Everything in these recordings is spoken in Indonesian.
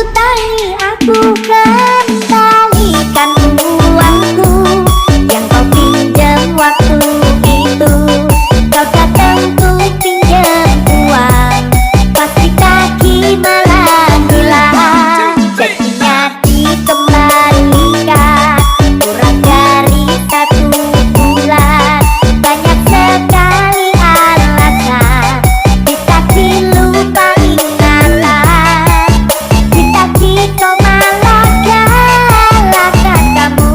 hutang aku kembalikan uangku yang kau pinjam waktu itu. Kau datang ku pinjam uang, pasti kaki malah hilang. Jadinya dikembalikan kurang dari 1 bulan. Banyak sekali alasan, ditagi lupa ingatan, ditagi kau malah galakkan kamu.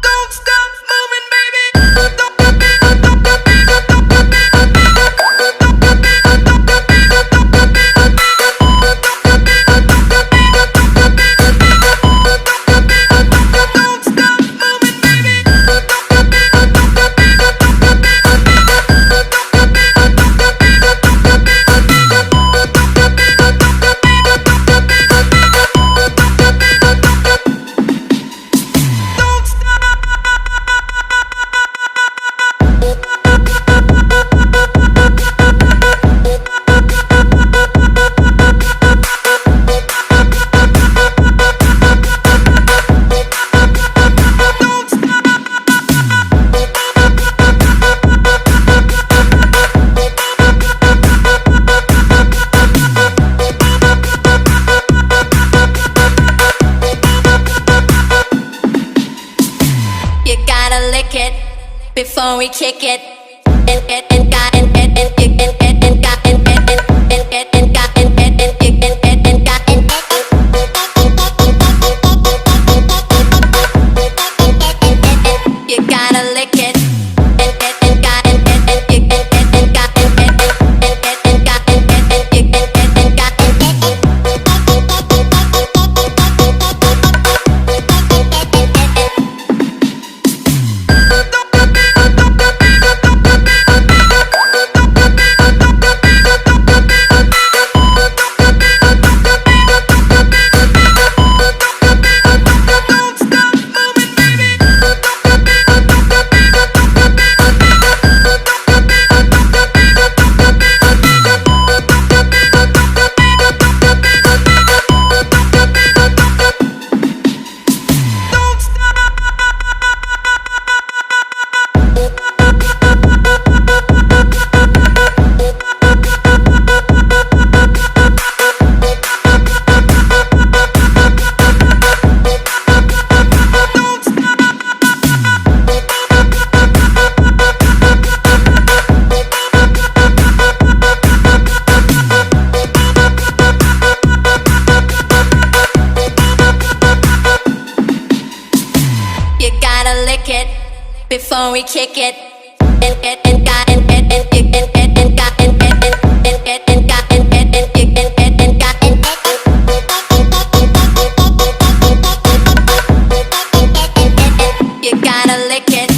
Don't stop moving, baby. You gotta lick it before we kick it. You gotta lick it. You gotta lick it before we kick it. You gotta lick it.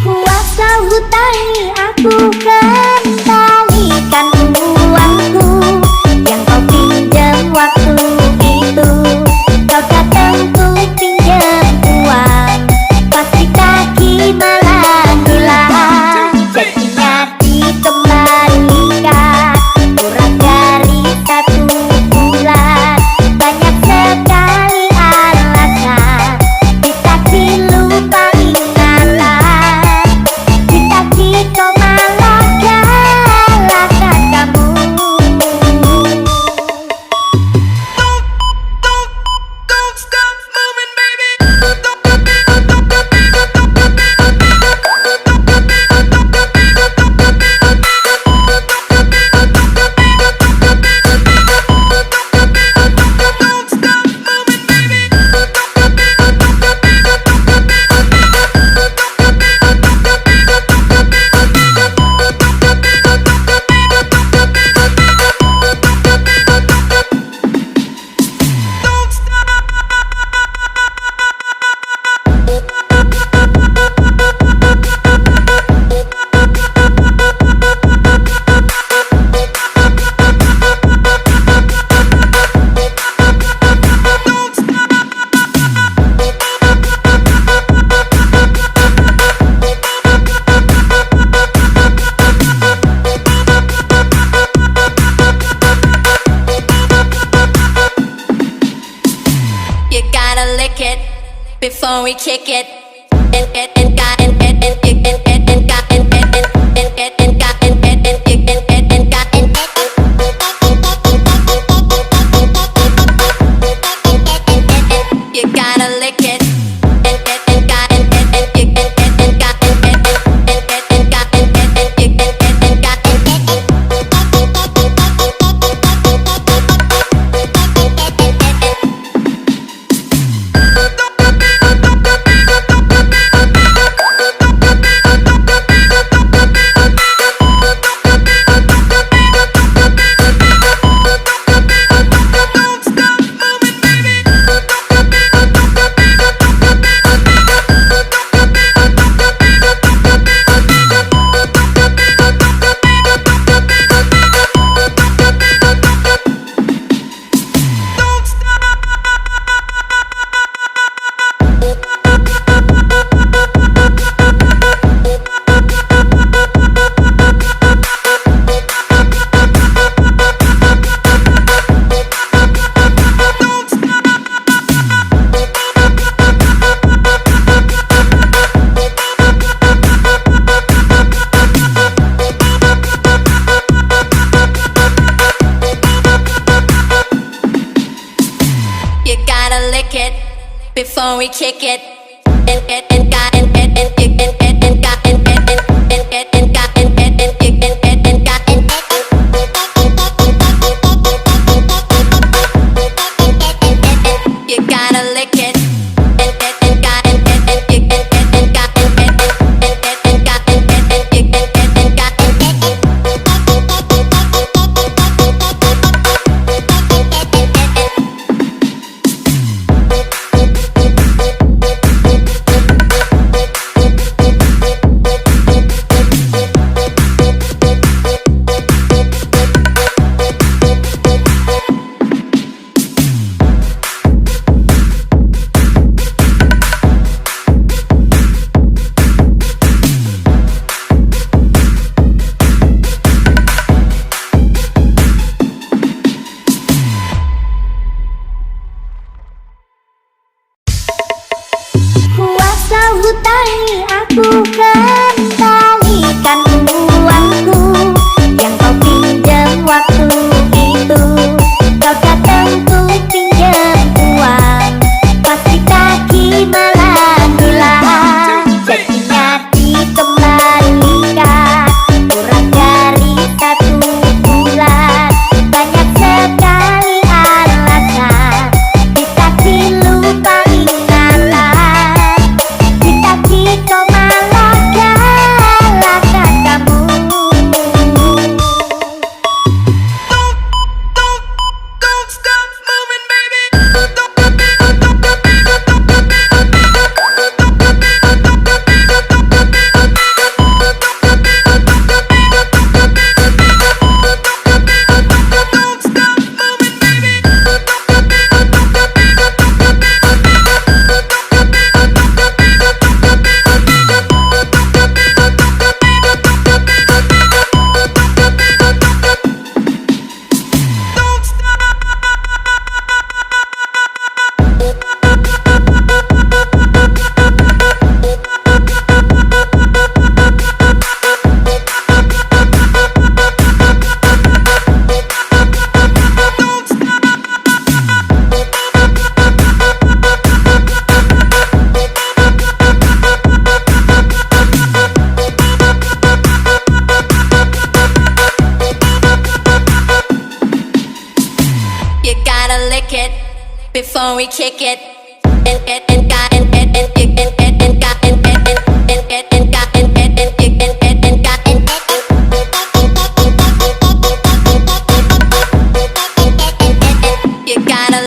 Kuasa hutangi aku kembalikan uangku yang kau pinjam waktu itu. Kau datang ku pinjam uang, pasti kaki malah hilang. Jadinya dikembalikan kurang dari 1 bulan. Banyak sekali alasan, ditagi lupa ingatan, ditagi kau malah before we kick it. You gotta lick it. You gotta lick it before we kick it. You gotta lick it. Kuasa hutangi aku, kembalikan uangku yang kau pinjam waktu itu. Kau datang ku pinjam uang, pasti kaki malah hilang. Jadinya dikembalikan kurang dari 1 bulan. Banyak sekali alasan, ditagi lupa ingatan, ditagi kau malah galakkan kamu. Don't stop moving, baby. Don't stop moving, baby. Don't You gotta lick it before we kick it.